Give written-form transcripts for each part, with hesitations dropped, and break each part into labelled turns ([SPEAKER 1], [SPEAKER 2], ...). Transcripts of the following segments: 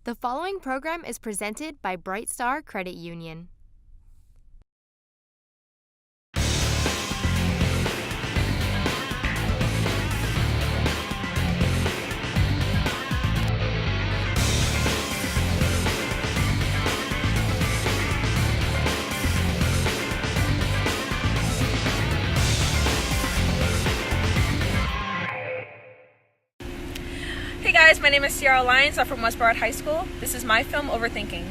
[SPEAKER 1] The following program is presented by Bright Star Credit Union.
[SPEAKER 2] Hey guys, my name is Sierra Lyons. I'm from West Broward High School. This is my film, Overthinking.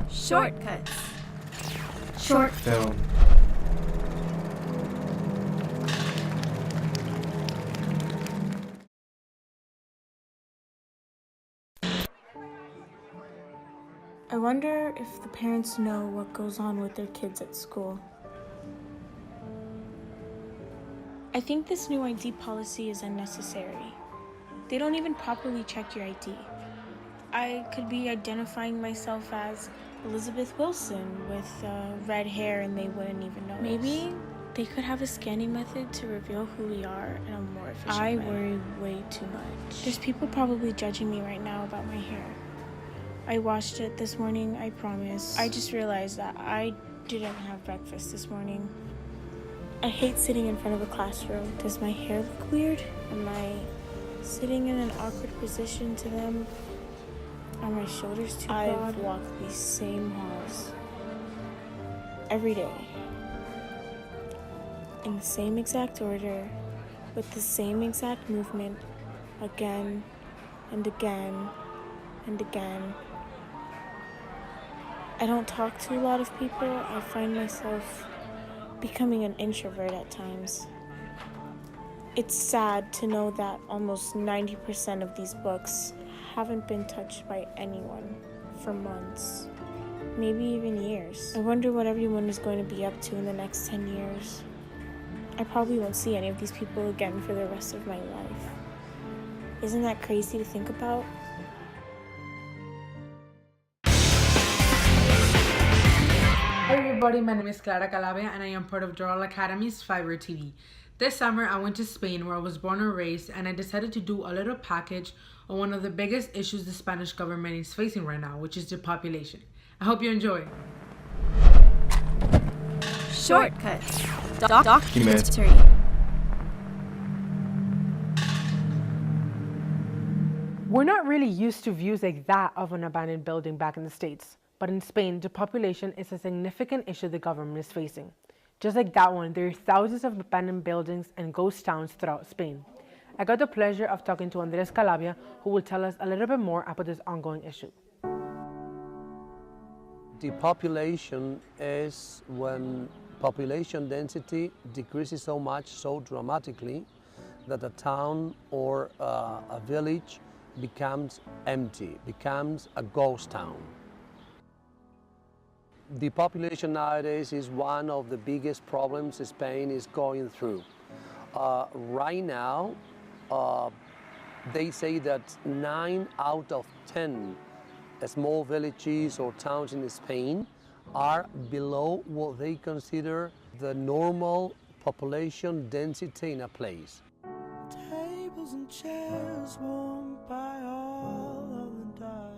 [SPEAKER 1] Shortcuts.
[SPEAKER 3] Short film.
[SPEAKER 4] I wonder if the parents know what goes on with their kids at school. I think this new ID policy is unnecessary. They don't even properly check your ID. I could be identifying myself as Elizabeth Wilson with red hair and they wouldn't even know. Maybe they could have a scanning method to reveal who we are in a more efficient way. I worry way too much. There's people probably judging me right now about my hair. I washed it this morning, I promise. I just realized that I didn't have breakfast this morning. I hate sitting in front of a classroom. Does my hair look weird? Am I sitting in an awkward position to them? Are my shoulders too broad? I've walked these same halls every day, in the same exact order, with the same exact movement, again and again and again. I don't talk to a lot of people. I find myself becoming an introvert at times. It's sad to know that almost 90% of these books haven't been touched by anyone for months, maybe even years. I wonder what everyone is going to be up to in the next 10 years. I probably won't see any of these people again for the rest of my life. Isn't that crazy to think about?
[SPEAKER 5] Hi everybody, my name is Clara Calabria and I am part of Doral Academy's Fiverr TV. This summer I went to Spain where I was born and raised, and I decided to do a little package on one of the biggest issues the Spanish government is facing right now, which is depopulation. I hope you enjoy.
[SPEAKER 1] Shortcuts. Documentary.
[SPEAKER 5] We're not really used to views like that of an abandoned building back in the States, but in Spain, depopulation is a significant issue the government is facing. Just like that one, there are thousands of abandoned buildings and ghost towns throughout Spain. I got the pleasure of talking to Andres Calabria, who will tell us a little bit more about this ongoing issue.
[SPEAKER 6] Depopulation is when population density decreases so much, so dramatically, that a town or a village becomes empty, becomes a ghost town. Depopulation nowadays is one of the biggest problems Spain is going through. Right now, they say that 9 out of 10 small villages or towns in Spain are below what they consider the normal population density in a place.
[SPEAKER 7] Tables and chairs worn by all of the dust.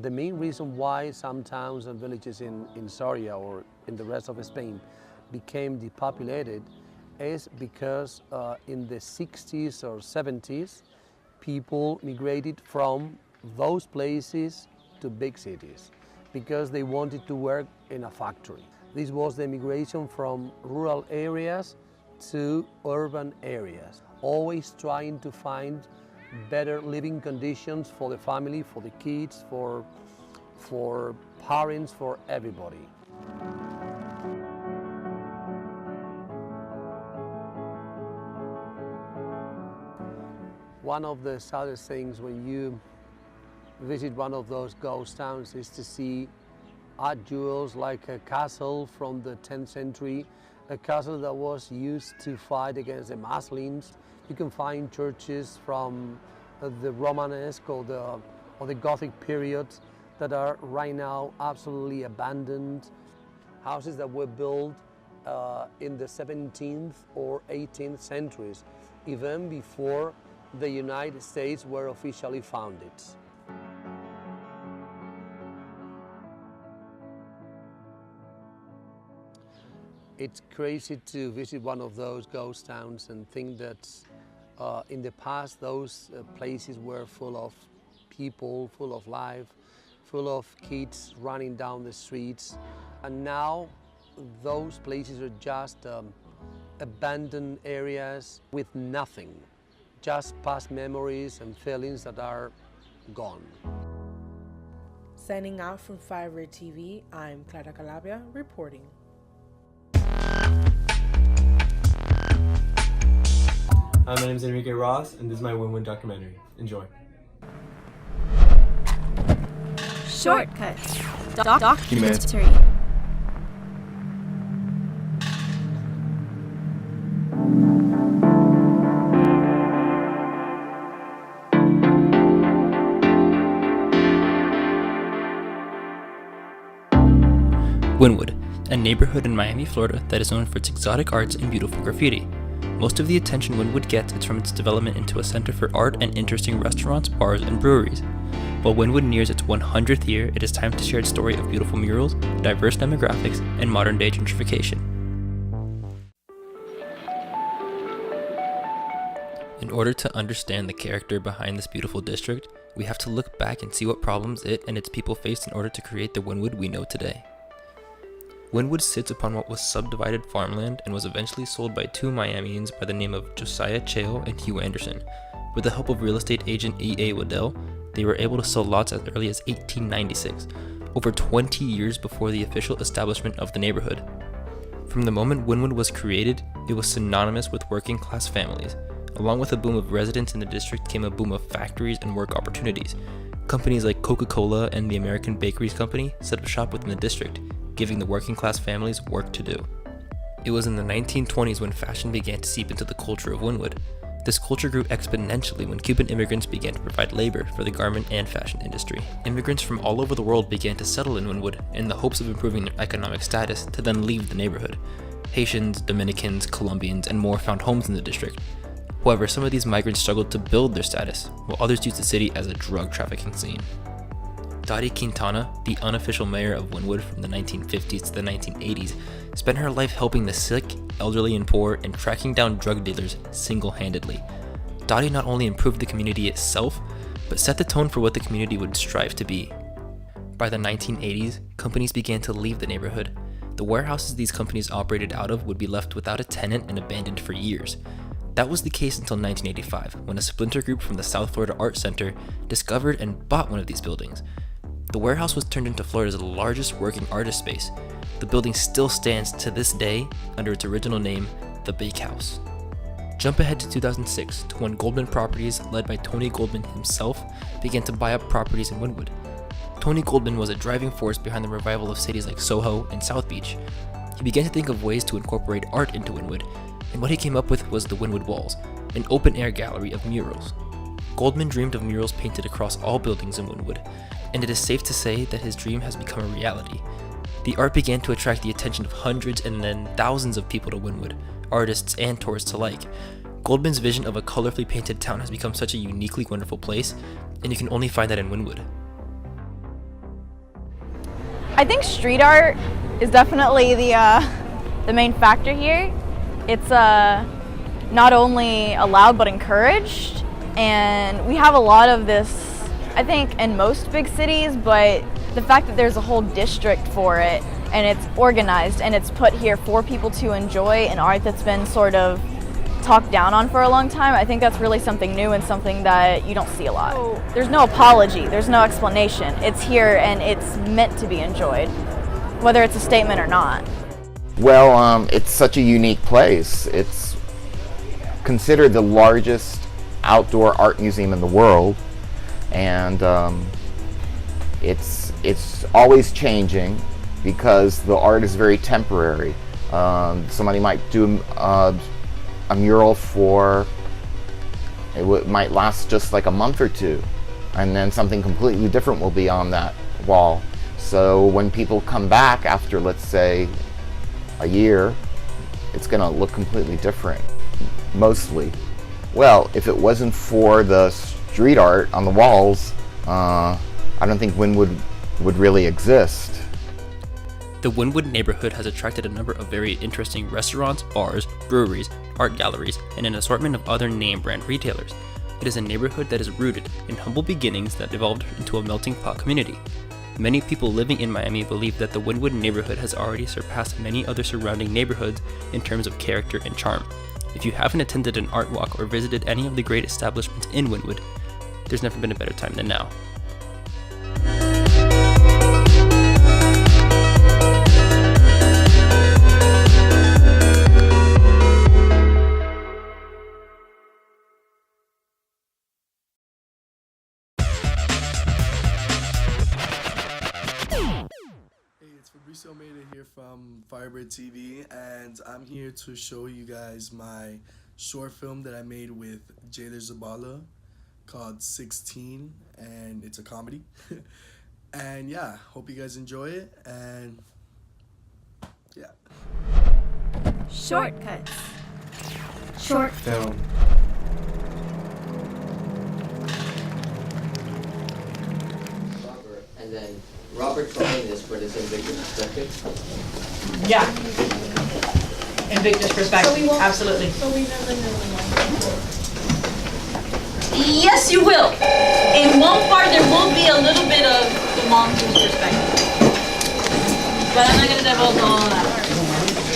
[SPEAKER 6] The main reason why some towns and villages in Soria or in the rest of Spain became depopulated is because in the 60s or 70s, people migrated from those places to big cities because they wanted to work in a factory. This was the migration from rural areas to urban areas, always trying to find better living conditions for the family, for the kids, for parents, for everybody. One of the saddest things when you visit one of those ghost towns is to see art jewels like a castle from the 10th century, a castle that was used to fight against the Muslims. You can find churches from the Romanesque or the Gothic period that are right now absolutely abandoned. Houses that were built in the 17th or 18th centuries, even before the United States were officially founded. It's crazy to visit one of those ghost towns and think that in the past those places were full of people, full of life, full of kids running down the streets. And now those places are just abandoned areas with nothing, just past memories and feelings that are gone.
[SPEAKER 5] Signing out from Fiverr TV, I'm Clara Calabria reporting.
[SPEAKER 3] Hi, my name is Enrique Ross, and this is my Wynwood Documentary. Enjoy.
[SPEAKER 2] Shortcuts. Documentary.
[SPEAKER 8] Wynwood, a neighborhood in Miami, Florida that is known for its exotic arts and beautiful graffiti. Most of the attention Wynwood gets is from its development into a center for art and interesting restaurants, bars, and breweries. While Wynwood nears its 100th year, it is time to share its story of beautiful murals, diverse demographics, and modern-day gentrification. In order to understand the character behind this beautiful district, we have to look back and see what problems it and its people faced in order to create the Wynwood we know today. Wynwood sits upon what was subdivided farmland and was eventually sold by two Miamians by the name of Josiah Chale and Hugh Anderson. With the help of real estate agent E.A. Waddell, they were able to sell lots as early as 1896, over 20 years before the official establishment of the neighborhood. From the moment Wynwood was created, it was synonymous with working class families. Along with a boom of residents in the district came a boom of factories and work opportunities. Companies like Coca-Cola and the American Bakeries Company set up shop within the district, giving the working class families work to do. It was in the 1920s when fashion began to seep into the culture of Wynwood. This culture grew exponentially when Cuban immigrants began to provide labor for the garment and fashion industry. Immigrants from all over the world began to settle in Wynwood in the hopes of improving their economic status to then leave the neighborhood. Haitians, Dominicans, Colombians, and more found homes in the district. However, some of these migrants struggled to build their status, while others used the city as a drug trafficking scene. Dottie Quintana, the unofficial mayor of Wynwood from the 1950s to the 1980s, spent her life helping the sick, elderly, and poor and tracking down drug dealers single-handedly. Dottie not only improved the community itself, but set the tone for what the community would strive to be. By the 1980s, companies began to leave the neighborhood. The warehouses these companies operated out of would be left without a tenant and abandoned for years. That was the case until 1985, when a splinter group from the South Florida Art Center discovered and bought one of these buildings. The warehouse was turned into Florida's largest working artist space. The building still stands to this day under its original name, the Bakehouse. Jump ahead to 2006 to when Goldman Properties, led by Tony Goldman himself, began to buy up properties in Wynwood. Tony Goldman was a driving force behind the revival of cities like Soho and South Beach. He began to think of ways to incorporate art into Wynwood, and what he came up with was the Wynwood Walls, an open-air gallery of murals. Goldman dreamed of murals painted across all buildings in Wynwood, and it is safe to say that his dream has become a reality. The art began to attract the attention of hundreds and then thousands of people to Wynwood, artists and tourists alike. Goldman's vision of a colorfully painted town has become such a uniquely wonderful place, and you can only find that in Wynwood.
[SPEAKER 9] I think street art is definitely the main factor here. It's not only allowed but encouraged, and we have a lot of this, I think, in most big cities, but the fact that there's a whole district for it and it's organized and it's put here for people to enjoy an art that's been sort of talked down on for a long time, I think that's really something new and something that you don't see a lot. There's no apology, there's no explanation. It's here and it's meant to be enjoyed, whether it's a statement or not.
[SPEAKER 10] Well, it's such a unique place. It's considered the largest outdoor art museum in the world, and it's always changing because the art is very temporary. Somebody might do a mural for, might last just like a month or two, and then something completely different will be on that wall. So when people come back after, let's say, a year, it's going to look completely different. Mostly Well, if it wasn't for the street art on the walls, I don't think Wynwood would really exist.
[SPEAKER 8] The Wynwood neighborhood has attracted a number of very interesting restaurants, bars, breweries, art galleries, and an assortment of other name brand retailers. It is a neighborhood that is rooted in humble beginnings that evolved into a melting pot community. Many people living in Miami believe that the Wynwood neighborhood has already surpassed many other surrounding neighborhoods in terms of character and charm. If you haven't attended an art walk or visited any of the great establishments in Wynwood, there's never been a better time than now.
[SPEAKER 11] Here from Firebird TV, and I'm here to show you guys my short film that I made with Jada Zabala called 16, and it's a comedy. And yeah, hope you guys enjoy it, and yeah.
[SPEAKER 1] Shortcuts. Short
[SPEAKER 3] Film.
[SPEAKER 12] And then Robert drawing this for this Invictus perspective.
[SPEAKER 13] Yeah. Invictus perspective, absolutely. Yes, you will. In one part, there will be a little bit of the mom's perspective. But I'm not going to divulge all of that.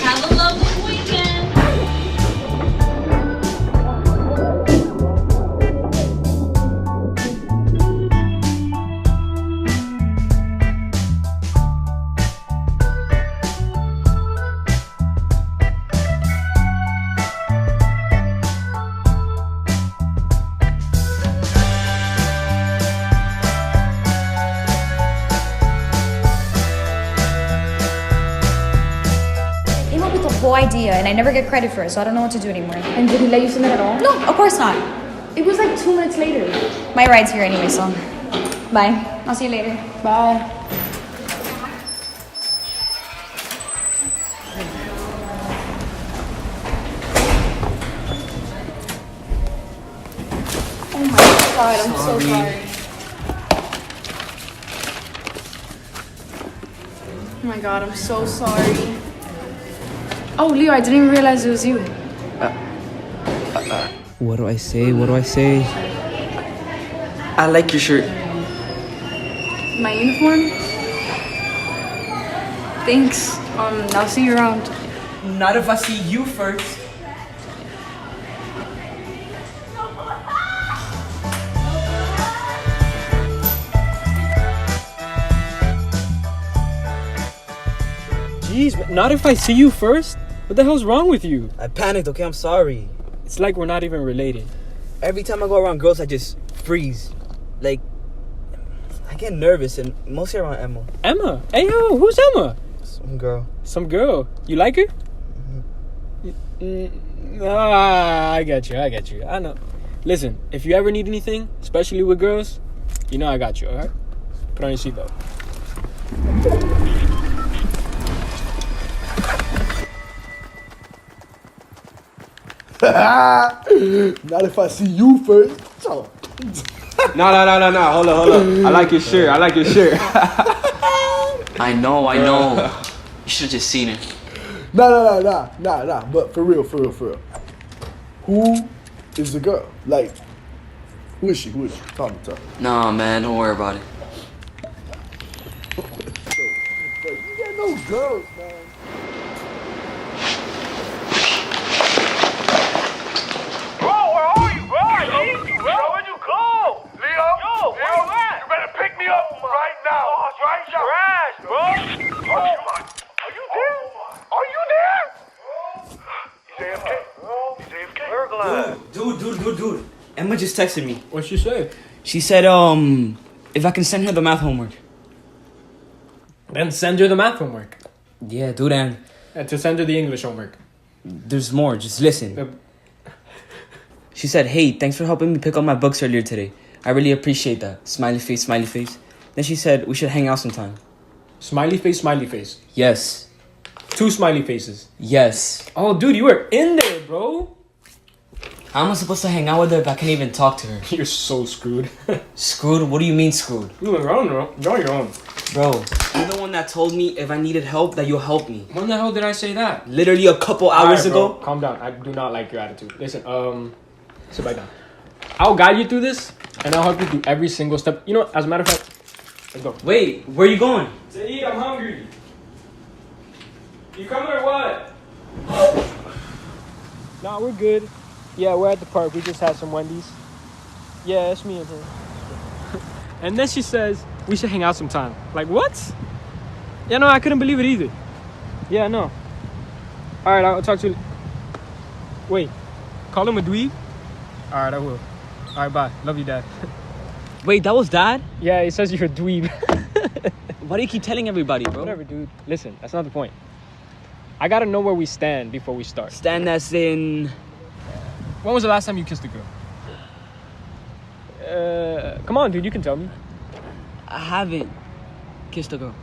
[SPEAKER 13] Have a lovely weekend.
[SPEAKER 14] Whole idea, and I never get credit for it, so I don't know what to do anymore.
[SPEAKER 15] And did he let you send it at all?
[SPEAKER 14] No, of course not.
[SPEAKER 15] It was like 2 minutes later.
[SPEAKER 14] My ride's here anyway, so bye. I'll see you later.
[SPEAKER 15] Bye. Oh my god, I'm so sorry. Oh my god, I'm so sorry. Oh, Leo, I didn't even realize it was you.
[SPEAKER 16] What do I say? What do I say? I like your shirt.
[SPEAKER 15] My uniform? Thanks. I'll see you around.
[SPEAKER 16] Not if I see you first.
[SPEAKER 17] Jeez, not if I see you first? What the hell's wrong with you?
[SPEAKER 16] I panicked, okay? I'm sorry.
[SPEAKER 17] It's like we're not even related.
[SPEAKER 16] Every time I go around girls, I just freeze. Like, I get nervous, and mostly around Emma.
[SPEAKER 17] Emma? Hey, yo, who's Emma?
[SPEAKER 16] Some girl.
[SPEAKER 17] Some girl? You like her? I get you. I know. Listen, if you ever need anything, especially with girls, you know I got you, alright? Put on your seatbelt.
[SPEAKER 11] Not if I see you first.
[SPEAKER 3] No. Hold on. I like your shirt.
[SPEAKER 16] I know. You should have just seen it.
[SPEAKER 11] Nah. But for real. Who is the girl? Like, who is she? Tell me.
[SPEAKER 16] Nah, man, don't worry about it.
[SPEAKER 11] You got no girls, man.
[SPEAKER 16] Dude. Emma just texted me.
[SPEAKER 17] What'd she say?
[SPEAKER 16] She said, if I can send her the math homework.
[SPEAKER 17] Then send her the math homework.
[SPEAKER 16] Yeah, dude, and
[SPEAKER 17] to send her the English homework.
[SPEAKER 16] There's more, just listen. She said, hey, thanks for helping me pick up my books earlier today. I really appreciate that. Smiley face. Then she said, we should hang out sometime.
[SPEAKER 17] Smiley face.
[SPEAKER 16] Yes.
[SPEAKER 17] 2 smiley faces.
[SPEAKER 16] Yes.
[SPEAKER 17] Oh, dude, you were in there, bro.
[SPEAKER 16] How am I supposed to hang out with her if I can't even talk to her?
[SPEAKER 17] You're so screwed.
[SPEAKER 16] Screwed? What do you mean screwed?
[SPEAKER 17] You're on your own.
[SPEAKER 16] Bro, you're the one that told me if I needed help that you'll help me.
[SPEAKER 17] When the hell did I say that?
[SPEAKER 16] Literally a couple hours ago.
[SPEAKER 17] Bro, calm down. I do not like your attitude. Listen, sit back down. I'll guide you through this, and I'll help you through every single step. You know, as a matter of fact, let's go.
[SPEAKER 16] Wait, where are you going?
[SPEAKER 17] To eat, I'm hungry. You coming or what? Nah, we're good. Yeah, we're at the park. We just had some Wendy's. Yeah, it's me and her. And then she says, we should hang out sometime. Like, what? Yeah, no, I couldn't believe it either. Yeah, no. All right, I'll talk to you. Wait, call him a dweeb? All right, I will. All right, bye. Love you, Dad.
[SPEAKER 16] Wait, that was Dad?
[SPEAKER 17] Yeah, he says you're a dweeb.
[SPEAKER 16] Why do you keep telling everybody, bro?
[SPEAKER 17] Whatever, dude. Listen, that's not the point. I gotta know where we stand before we start.
[SPEAKER 16] Stand as in...
[SPEAKER 17] When was the last time you kissed a girl? Come on, dude, you can tell me.
[SPEAKER 16] I haven't kissed a girl.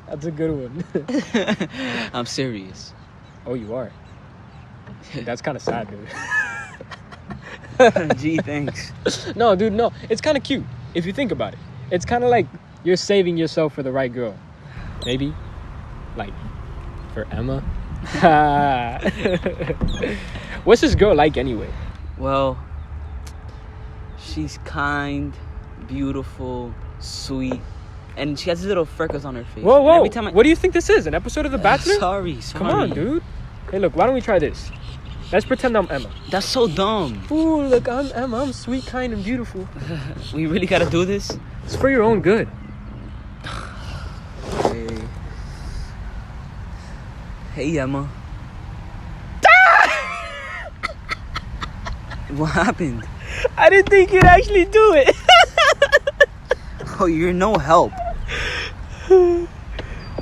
[SPEAKER 17] That's a good one.
[SPEAKER 16] I'm serious.
[SPEAKER 17] Oh, you are? That's kind of sad, dude.
[SPEAKER 16] Gee, thanks.
[SPEAKER 17] No, dude, no. It's kind of cute if you think about it. It's kind of like you're saving yourself for the right girl. Maybe. Like, for Emma. What's this girl like anyway?
[SPEAKER 16] Well, she's kind, beautiful, sweet, and she has these little freckles on her face.
[SPEAKER 17] Whoa, whoa!
[SPEAKER 16] Every time
[SPEAKER 17] what do you think this is? An episode of The Bachelor?
[SPEAKER 16] Sorry.
[SPEAKER 17] Come on, dude. Hey, look, why don't we try this? Let's pretend I'm Emma.
[SPEAKER 16] That's so dumb.
[SPEAKER 17] Ooh, look, I'm Emma. I'm sweet, kind, and beautiful.
[SPEAKER 16] We really gotta do this?
[SPEAKER 17] It's for your own good.
[SPEAKER 16] Hey, Emma. What happened?
[SPEAKER 17] I didn't think you'd actually do it.
[SPEAKER 16] Oh, you're no help.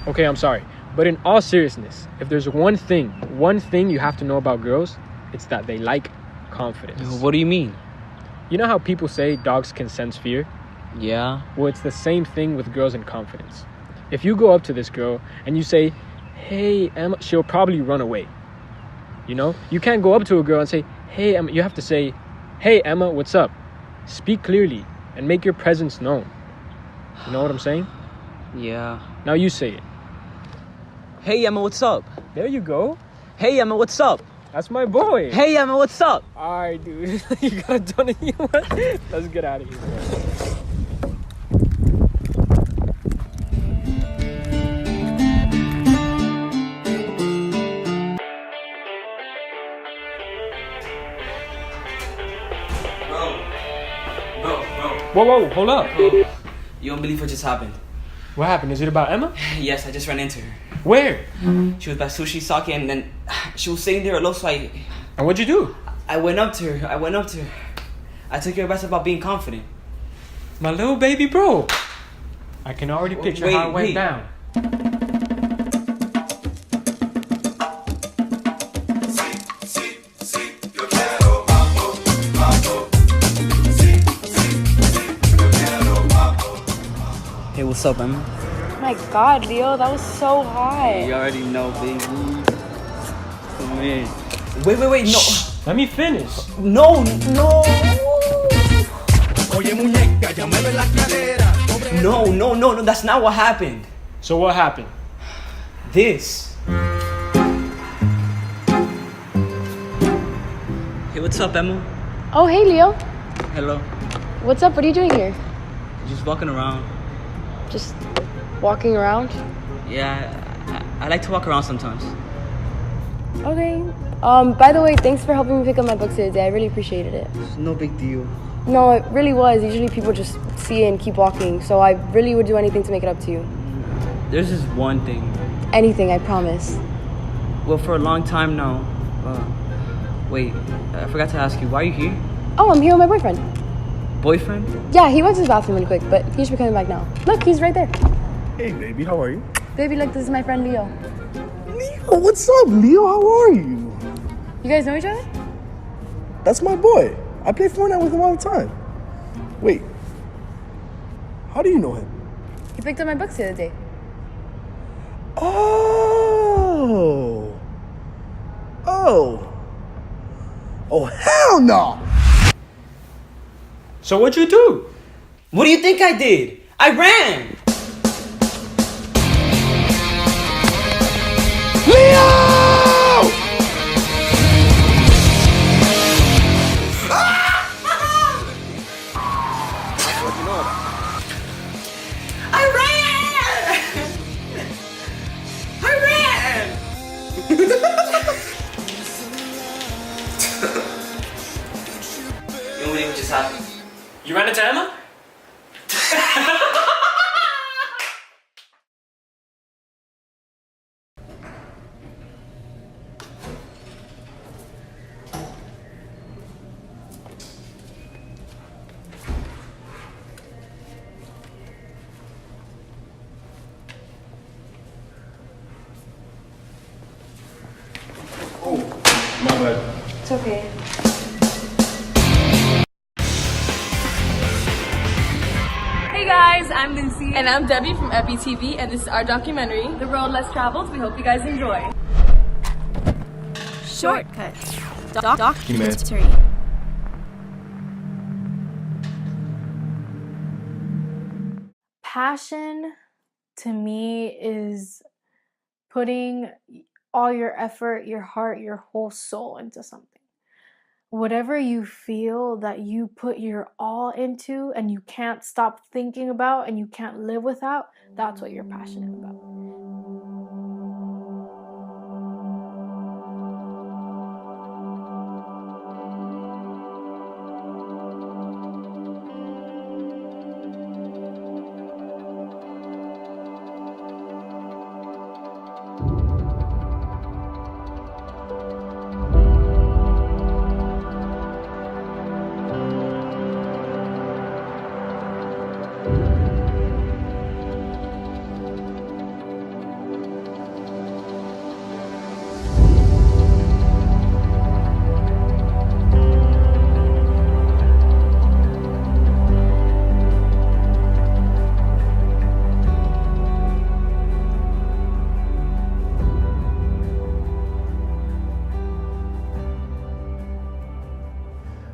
[SPEAKER 17] Okay, I'm sorry. But in all seriousness, if there's one thing you have to know about girls, it's that they like confidence.
[SPEAKER 16] What do you mean?
[SPEAKER 17] You know how people say dogs can sense fear?
[SPEAKER 16] Yeah.
[SPEAKER 17] Well, it's the same thing with girls and confidence. If you go up to this girl and you say, hey, Emma, she'll probably run away. You know? You can't go up to a girl and say, hey, Emma. You have to say, hey, Emma, what's up? Speak clearly and make your presence known. You know what I'm saying?
[SPEAKER 16] Yeah.
[SPEAKER 17] Now you say it.
[SPEAKER 16] Hey, Emma, what's up?
[SPEAKER 17] There you go.
[SPEAKER 16] Hey, Emma, what's up?
[SPEAKER 17] That's my boy.
[SPEAKER 16] Hey, Emma, what's up?
[SPEAKER 17] All right, dude. You gotta done it. Let's get out of here. Whoa, hold up.
[SPEAKER 16] You won't believe what just happened.
[SPEAKER 17] What happened? Is it about Emma?
[SPEAKER 16] Yes, I just ran into her.
[SPEAKER 17] Where?
[SPEAKER 16] She was by sushi sake and then she was sitting there alone, so
[SPEAKER 17] And what'd you do?
[SPEAKER 16] I went up to her. I took her advice about being confident.
[SPEAKER 17] My little baby bro. I can already picture how it went down.
[SPEAKER 16] Hey, what's up, Emma?
[SPEAKER 15] My God, Leo, that was so hot.
[SPEAKER 16] You already know, baby. Come in. Wait, no.
[SPEAKER 17] Shh. Let me finish.
[SPEAKER 16] No. No, that's not what happened.
[SPEAKER 17] So what happened?
[SPEAKER 16] This. Hey, what's up, Emma?
[SPEAKER 15] Oh, hey, Leo.
[SPEAKER 16] Hello.
[SPEAKER 15] What's up? What are you doing here?
[SPEAKER 16] Just walking around.
[SPEAKER 15] Just walking around?
[SPEAKER 16] Yeah, I like to walk around sometimes.
[SPEAKER 15] Okay. By the way, thanks for helping me pick up my books today. I really appreciated it.
[SPEAKER 16] It's no big deal.
[SPEAKER 15] No, it really was. Usually people just see it and keep walking, so I really would do anything to make it up to you.
[SPEAKER 16] There's just one thing.
[SPEAKER 15] Anything, I promise.
[SPEAKER 16] Well, for a long time now. Wait, I forgot to ask you, why are you here?
[SPEAKER 15] Oh, I'm here with my boyfriend.
[SPEAKER 16] Boyfriend?
[SPEAKER 15] Yeah, he went to the bathroom really quick, but he should be coming back now. Look, he's right there.
[SPEAKER 18] Hey, baby, how are you?
[SPEAKER 15] Baby, look, this is my friend Leo.
[SPEAKER 18] Leo, what's up, Leo? How are you?
[SPEAKER 15] You guys know each other?
[SPEAKER 18] That's my boy. I play Fortnite with him all the time. Wait, how do you know him?
[SPEAKER 15] He picked up my books the other day.
[SPEAKER 18] Oh, Oh, hell no!
[SPEAKER 16] So what'd you do? What do you think I did? I ran! You don't believe what just happened?
[SPEAKER 17] You ran into Emma?
[SPEAKER 3] My bad.
[SPEAKER 15] It's okay.
[SPEAKER 19] Hey guys, I'm Lucy. And I'm Debbie from BECON-TV, and this is our documentary, The Road Less Traveled. We hope you guys enjoy.
[SPEAKER 1] Shortcuts. Documentary.
[SPEAKER 4] Passion to me is putting all your effort, your heart, your whole soul into something. Whatever you feel that you put your all into and you can't stop thinking about and you can't live without, that's what you're passionate about.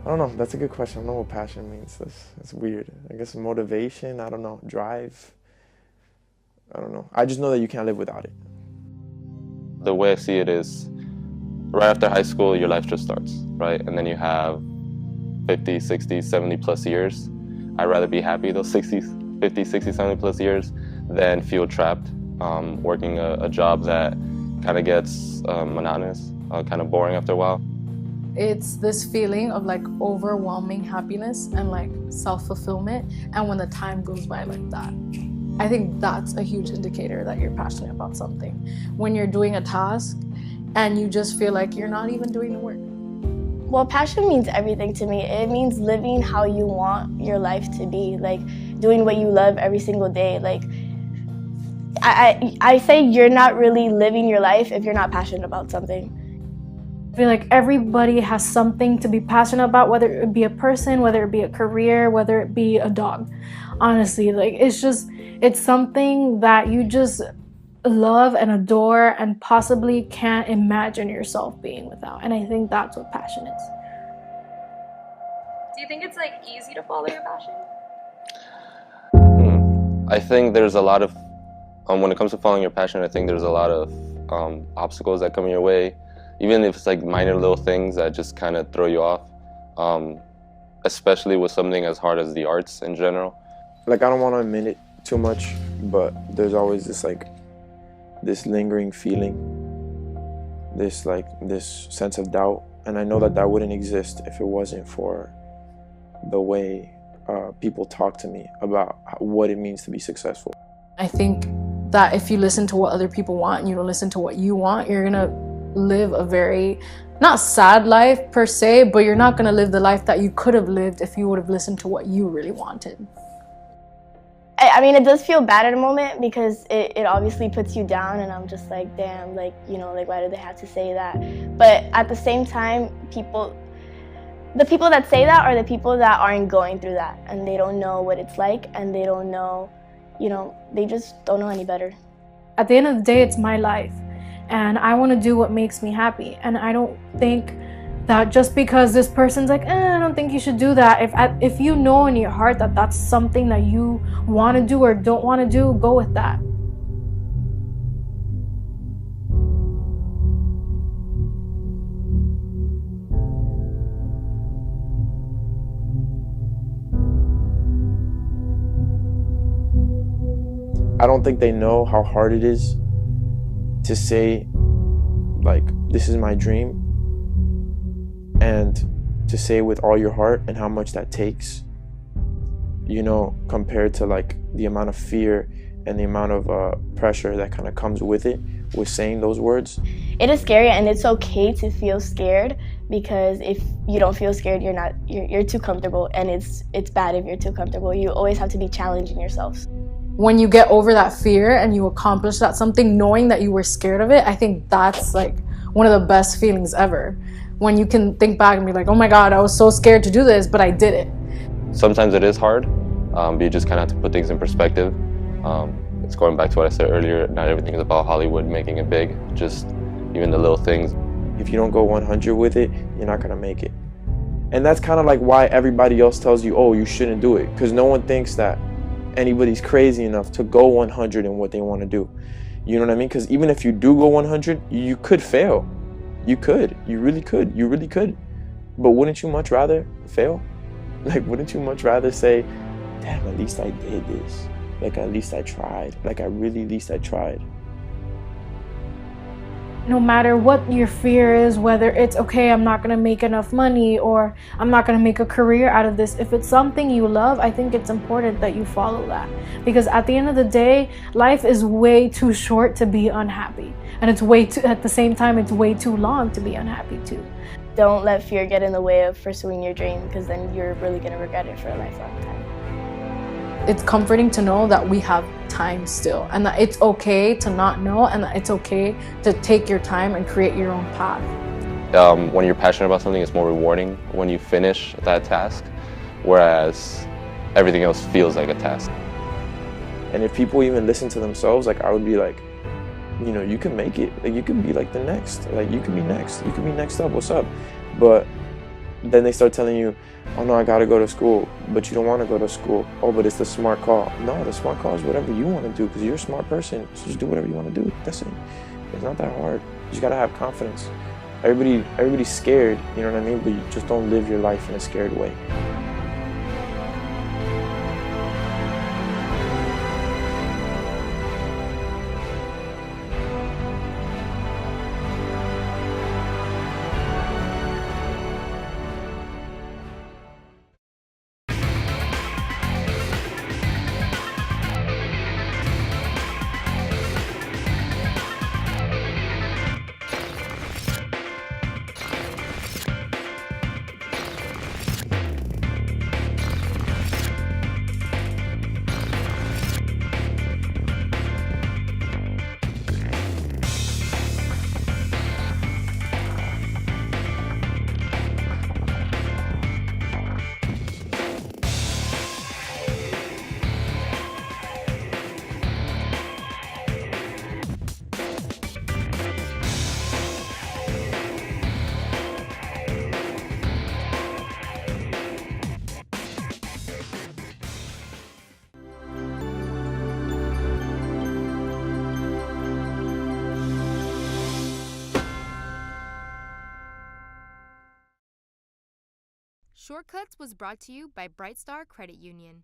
[SPEAKER 18] I don't know. That's a good question. I don't know what passion means. That's weird. I guess motivation. I don't know. Drive. I don't know. I just know that you can't live without it.
[SPEAKER 20] The way I see it is, right after high school, your life just starts, right? And then you have 50, 60, 70 plus years. I'd rather be happy those 50, 60, 70 plus years than feel trapped, working a job that kind of gets monotonous, kind of boring after a while.
[SPEAKER 15] It's this feeling of like overwhelming happiness and like self-fulfillment, and when the time goes by like that. I think that's a huge indicator that you're passionate about something. When you're doing a task and you just feel like you're not even doing the work.
[SPEAKER 21] Well, passion means everything to me. It means living how you want your life to be, like doing what you love every single day. Like I say you're not really living your life if you're not passionate about something.
[SPEAKER 4] I feel like everybody has something to be passionate about, whether it be a person, whether it be a career, whether it be a dog. Honestly, like it's something that you just love and adore and possibly can't imagine yourself being without. And I think that's what passion is.
[SPEAKER 19] Do you think it's like easy to follow your passion?
[SPEAKER 20] I think there's a lot of, when it comes to following your passion, I think there's a lot of obstacles that come your way. Even if it's like minor little things that just kind of throw you off, especially with something as hard as the arts in general.
[SPEAKER 18] Like, I don't want to admit it too much, but there's always this lingering feeling, this sense of doubt. And I know that wouldn't exist if it wasn't for the way people talk to me about what it means to be successful.
[SPEAKER 15] I think that if you listen to what other people want and you don't listen to what you want, you're gonna live a very, not sad life per se, but you're not gonna live the life that you could have lived if you would have listened to what you really wanted.
[SPEAKER 21] I mean, it does feel bad at a moment because it obviously puts you down, and I'm just like, damn, like, you know, like, why do they have to say that? But at the same time, the people that say that are the people that aren't going through that, and they don't know what it's like, and they don't know, you know, they just don't know any better.
[SPEAKER 4] At the end of the day, it's my life, and I want to do what makes me happy. And I don't think
[SPEAKER 15] That just because this person's like, I don't think you should do that. If you know in your heart that that's something that you want to do or don't want to do, go with that.
[SPEAKER 18] I don't think they know how hard it is to say, like, this is my dream, and to say with all your heart and how much that takes, you know, compared to like the amount of fear and the amount of pressure that kind of comes with it, with saying those words.
[SPEAKER 21] It is scary, and it's okay to feel scared, because if you don't feel scared, you're too comfortable, and it's bad if you're too comfortable. You always have to be challenging yourselves.
[SPEAKER 15] When you get over that fear and you accomplish that something knowing that you were scared of it, I think that's like one of the best feelings ever. When you can think back and be like, oh my God, I was so scared to do this, but I did it.
[SPEAKER 20] Sometimes it is hard, but you just kind of have to put things in perspective. It's going back to what I said earlier, not everything is about Hollywood making it big, just even the little things.
[SPEAKER 18] If you don't go 100 with it, you're not gonna make it. And that's kind of like why everybody else tells you, oh, you shouldn't do it, because no one thinks that anybody's crazy enough to go 100 in what they want to do. You know what I mean? Because even if you do go 100, you could fail. You could. You really could. You really could. But wouldn't you much rather fail? Like, wouldn't you much rather say, damn, at least I did this. Like, at least I tried. Like, at least I tried.
[SPEAKER 15] No matter what your fear is, whether it's, okay, I'm not gonna make enough money, or I'm not gonna make a career out of this, if it's something you love, I think it's important that you follow that. Because at the end of the day, life is way too short to be unhappy. And it's at the same time, it's way too long to be unhappy too.
[SPEAKER 21] Don't let fear get in the way of pursuing your dream, because then you're really gonna regret it for a lifelong time.
[SPEAKER 15] It's comforting to know that we have time still, and that it's okay to not know, and that it's okay to take your time and create your own path.
[SPEAKER 20] When you're passionate about something, it's more rewarding when you finish that task, whereas everything else feels like a task.
[SPEAKER 18] And if people even listen to themselves, like, I would be like, you know, you can make it. Like, you can be like the next. Like, you can be next. You can be next up. What's up? But then they start telling you, oh no, I gotta go to school, but you don't want to go to school. Oh, but it's the smart call. No, the smart call is whatever you want to do, because you're a smart person. So just do whatever you want to do. That's it. It's not that hard. You just gotta have confidence. Everybody's scared, you know what I mean? But you just don't live your life in a scared way.
[SPEAKER 1] Shortcuts was brought to you by Bright Star Credit Union.